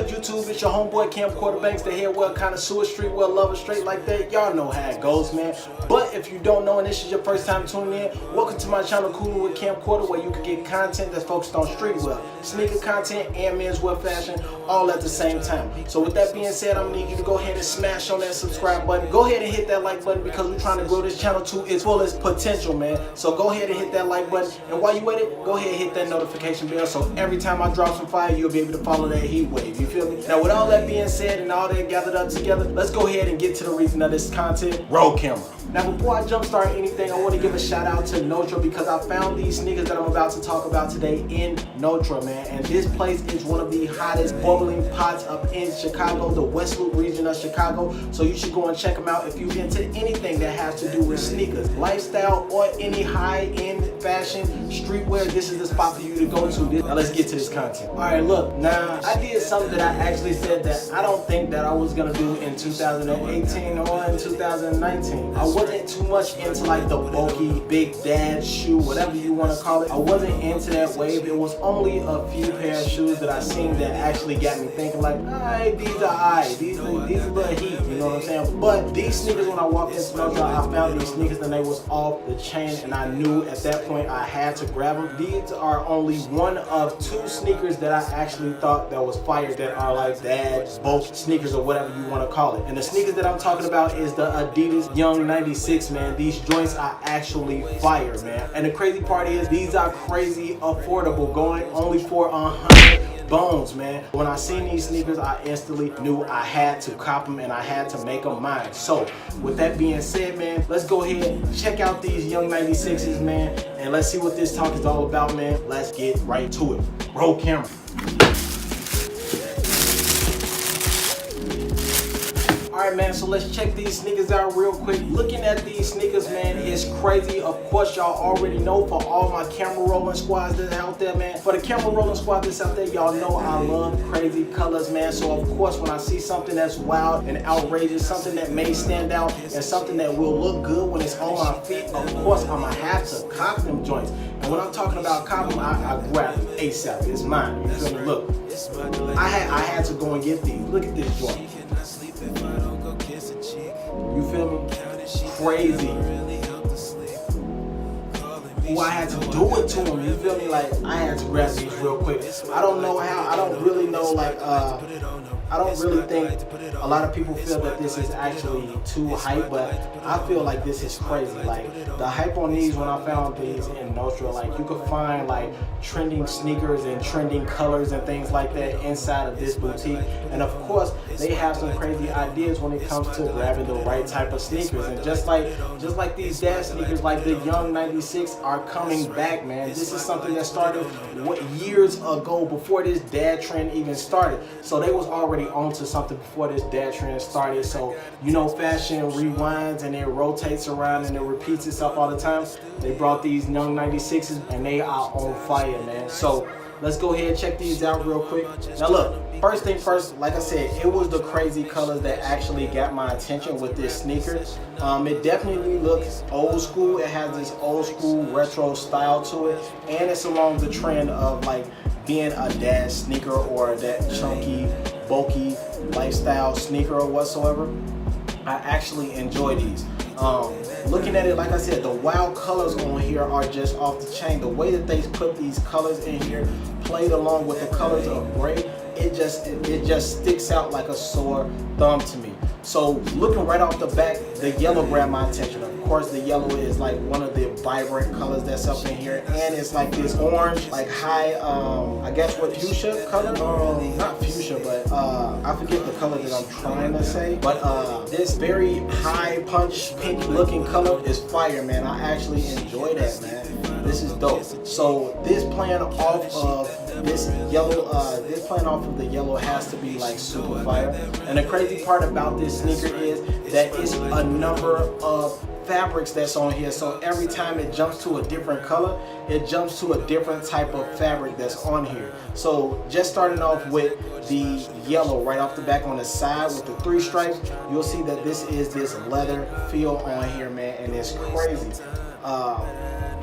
good, YouTube? It's your homeboy Camcorder Banks, the head well connoisseur, street well lover, straight like that. Y'all know how it goes, man. But if you don't know and this is your first time tuning in, welcome to my channel, Coolin' with Camcorder, where you can get content that's focused on streetwear, sneaker content, and menswear fashion, all at the same time. So with that being said, I'm gonna need you to go ahead and smash on that subscribe button. Go ahead and hit that like button because we're trying to grow this channel to its fullest potential, man. So go ahead and hit that like button, and while you at it, go ahead and hit that notification bell so every time I drop some fire, you'll be able to follow that heat wave. You feel me? Now with all that being said and all that gathered up together, let's go ahead and get to the reason of this content. Roll camera. Now before I jumpstart anything, I want to give a shout out to Notra because I found these sneakers that I'm about to talk about today in Notra, man. And this place is one of the hottest bubbling pots up in Chicago, the West Loop region of Chicago. So you should go and check them out if you're into anything that has to do with sneakers, lifestyle, or any high-end fashion, streetwear. This is the spot for you to go to. Now let's get to this content. All right, look, now I did something that I actually said that I don't think that I was gonna do in 2018 or in 2019. I wasn't too much into like the bulky big dad shoe, whatever you want to call it. I wasn't into that wave. It was only a few pair of shoes that I seen that actually got me thinking like, alright, these are alright, these are a little heat, you know what I'm saying? But these sneakers, when I walked into Notra, I found these sneakers and they was off the chain, and I knew at that point I had to grab them. These are only one of two sneakers that I actually thought that was fire, that are like dad bulk sneakers or whatever you want to call it. And the sneakers that I'm talking about is the Adidas Yung 96, man. These joints are actually fire, man. And the crazy part is these are crazy affordable, going only for 100 bones, man. When I seen these sneakers, I instantly knew I had to cop them and I had to make them mine. So with that being said, man, let's go ahead, check out these Yung 96s, man, and let's see what this talk is all about, man. Let's get right to it. Roll camera. Alright, man, so let's check these sneakers out real quick. Looking at these sneakers, man, is crazy. Of course, y'all already know, for all my camera rolling squads that's out there, man. For the camera rolling squad that's out there, y'all know I love crazy colors, man. So of course, when I see something that's wild and outrageous, something that may stand out, and something that will look good when it's on my feet, of course, I'm gonna have to cop them joints. And when I'm talking about cop them, I grab them ASAP. It's mine. You feel me? Look, I had to go and get these. Look at this joint. You feel me? Crazy. Ooh, I had to do it to him. You feel me? Like, I had to grab these real quick. I don't know how. I don't really know, like, I don't really think a lot of people feel that this is actually too hype, but I feel like this is crazy. Like, the hype on these, when I found these in Notra, like, you could find like trending sneakers and trending colors and things like that inside of this boutique. And of course, they have some crazy ideas when it comes to grabbing the right type of sneakers. And just like these dad sneakers, like the Yung 96 are coming back, man. This is something that started years ago, before this dad trend even started. So they was already onto something before this dad trend started. So, you know, fashion rewinds and it rotates around and it repeats itself all the time. They brought these Yung 96s and they are on fire, man. So let's go ahead and check these out real quick. Now look, first thing first, like I said, it was the crazy colors that actually got my attention with this sneaker. It definitely looks old school. It has this old school retro style to it, and it's along the trend of like being a dad sneaker or that chunky, bulky lifestyle sneaker or whatsoever. I actually enjoy these. Looking at it, like I said, the wild colors on here are just off the chain. The way that they put these colors in here, played along with the colors of gray, it just sticks out like a sore thumb to me. So looking right off the back, the yellow grabbed my attention. Of course, the yellow is like one of the vibrant colors that's up in here, and it's like this orange, like high, I guess what fuchsia color? Not fuchsia, but I forget the color that I'm trying to say. But this very high punch pink looking color is fire, man. I actually enjoy that, man. This is dope. So this playing off of this yellow, the yellow has to be like super fire. And the crazy part about this sneaker is that it's a number of fabrics that's on here, so every time it jumps to a different color, it jumps to a different type of fabric that's on here. So just starting off with the yellow right off the back on the side with the 3 stripes, you'll see that this is this leather feel on here, man, and it's crazy.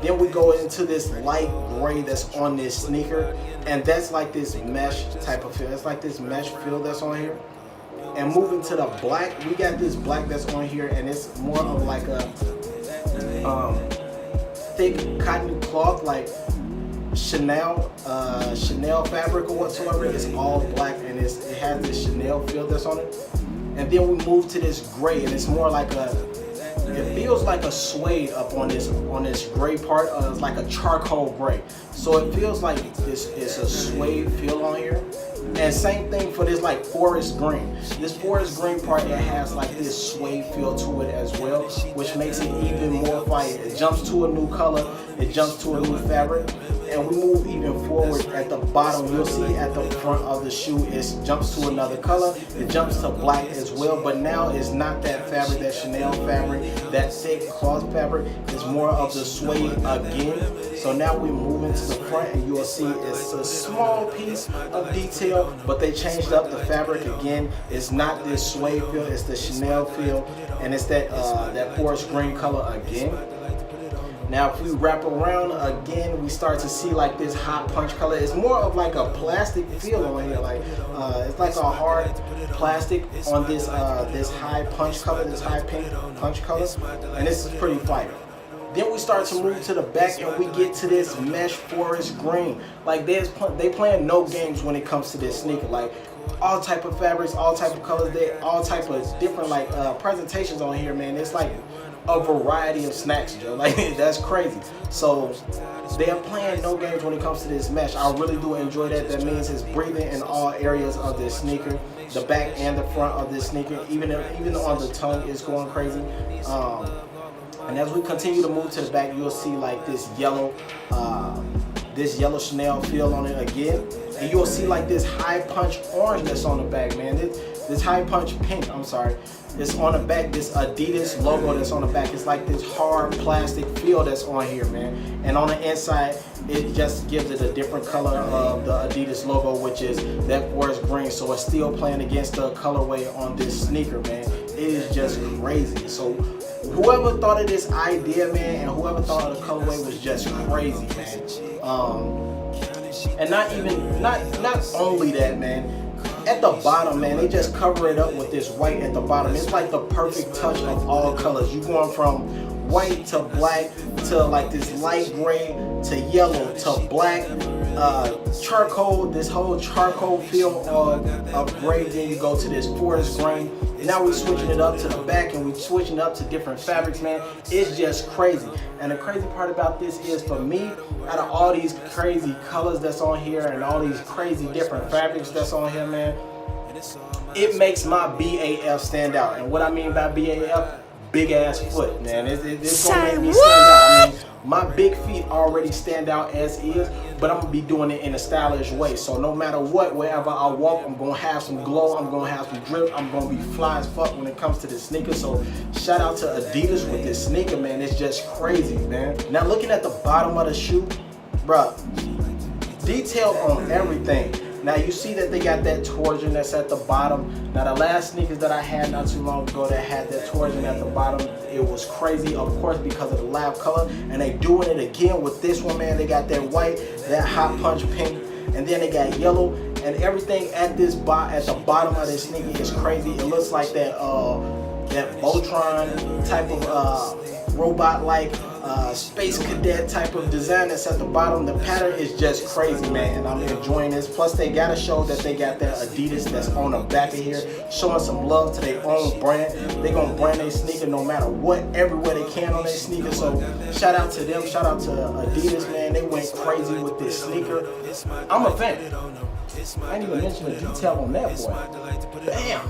Then we go into this light gray that's on this sneaker, and that's like this mesh type of feel. It's like this mesh feel that's on here. And moving to the black, we got this black that's on here, and it's more of like a thick cotton cloth, like Chanel fabric or whatsoever. It's all black, and it has this Chanel feel that's on it. And then we move to this gray, and it's more like it feels like a suede up on this gray part. It's like a charcoal gray, so it feels like it's a suede feel on here. And same thing for this like forest green. This forest green part, it has like this suede feel to it as well, which makes it even more fire. It jumps to a new color, it jumps to a new fabric. And we move even forward at the bottom, you'll see at the front of the shoe, it jumps to another color, it jumps to black as well. But now it's not that fabric, that Chanel fabric, that thick cloth fabric. It's more of the suede again. So now we're moving to the front, and you'll see it's a small piece of detail, but they changed up the fabric again. It's not this suede feel, it's the Chanel feel, and it's that forest green color again. Now if we wrap around again, we start to see like this hot punch color. It's more of like a plastic feel on here, like it's like a hard plastic on this this high punch color, this high pink punch color, and this is pretty fire. Then we start to move to the back, and we get to this mesh forest green. Like they playing no games when it comes to this sneaker. Like all type of fabrics, all type of colors, all type of different like presentations on here, man. It's like a variety of snacks, Joe. Like that's crazy. So they're playing no games when it comes to this mesh. I really do enjoy that. That means it's breathing in all areas of this sneaker, the back and the front of this sneaker. Even on the tongue, it's going crazy. And as we continue to move to the back, you'll see like this yellow Chanel feel on it again. And you'll see like this high punch orange that's on the back, man. This high punch pink, I'm sorry. It's on the back, this Adidas logo that's on the back. It's like this hard plastic feel that's on here, man. And on the inside, it just gives it a different color of the Adidas logo, which is that forest green. So it's still playing against the colorway on this sneaker, man. It is just crazy. So whoever thought of this idea, man, and whoever thought of the colorway was just crazy, man. And not only that, man. At the bottom, man, they just cover it up with this white at the bottom. It's like the perfect touch of all colors. You're going from white to black to like this light gray to yellow to black, charcoal, this whole charcoal feel of gray. Then you go to this forest green. Now we're switching it up to the back, and we're switching up to different fabrics, man. It's just crazy. And the crazy part about this is, for me, out of all these crazy colors that's on here and all these crazy different fabrics that's on here, man, it makes my BAF stand out. And what I mean by BAF, big ass foot, man. It's gonna make me stand out. I mean, my big feet already stand out as is, but I'm gonna be doing it in a stylish way. So no matter what, wherever I walk, I'm gonna have some glow, I'm gonna have some drip, I'm gonna be fly as fuck when it comes to this sneaker. So shout out to Adidas with this sneaker, man. It's just crazy, man. Now looking at the bottom of the shoe, bruh, detail on everything. Now you see that they got that torsion that's at the bottom. Now the last sneakers that I had not too long ago that had that torsion at the bottom, it was crazy, of course, because of the lab color. And they doing it again with this one, man. They got that white, that hot punch pink, and then they got yellow, and everything at the bottom of this sneaker is crazy. It looks like that Voltron type of robot-like space cadet type of design that's at the bottom. The pattern is just crazy, man, and I'm enjoying this. Plus they gotta show that they got that Adidas that's on the back of here, showing some love to their own brand. They gonna brand their sneaker no matter what, everywhere they can on their sneaker. So shout out to them, shout out to Adidas, man. They went crazy with this sneaker. I'm a fan. I didn't even mention the detail on that boy. Damn.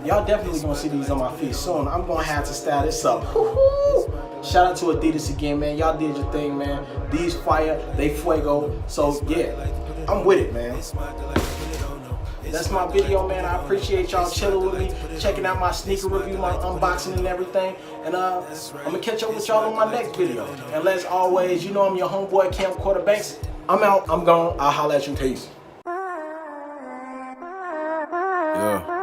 Y'all definitely gonna see these on my feet soon. I'm gonna have to style this up. Shout out to Adidas again, man. Y'all did your thing, man. These fire, they fuego. So yeah, I'm with it, man. That's my video, man. I appreciate y'all chilling with me, checking out my sneaker review, my unboxing and everything. And I'm gonna catch up with y'all on my next video. And as always, you know I'm your homeboy Camcorder Banks. I'm out, I'm gone. I'll holler at you. Peace. Yeah.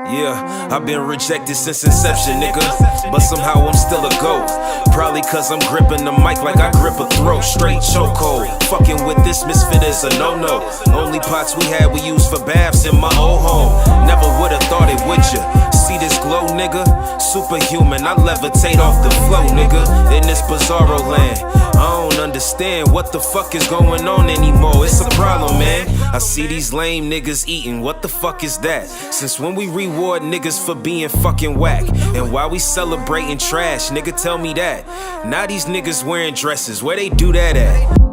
Yeah, I've been rejected since inception, nigga, but somehow I'm still a GOAT. Probably cause I'm gripping the mic like I grip a throat. Straight chokehold. Fucking with this misfit is a no-no. Only pots we had we used for baths in my old home. Never would've thought it, would ya? See this glow, nigga? Superhuman, I levitate off the flow, nigga. In this bizarro land, I don't understand what the fuck is going on anymore. It's a problem, man. I see these lame niggas eating, what the fuck is that? Since when we reward niggas for being fucking whack? And why we celebrating trash, nigga, tell me that. Now these niggas wearing dresses, where they do that at?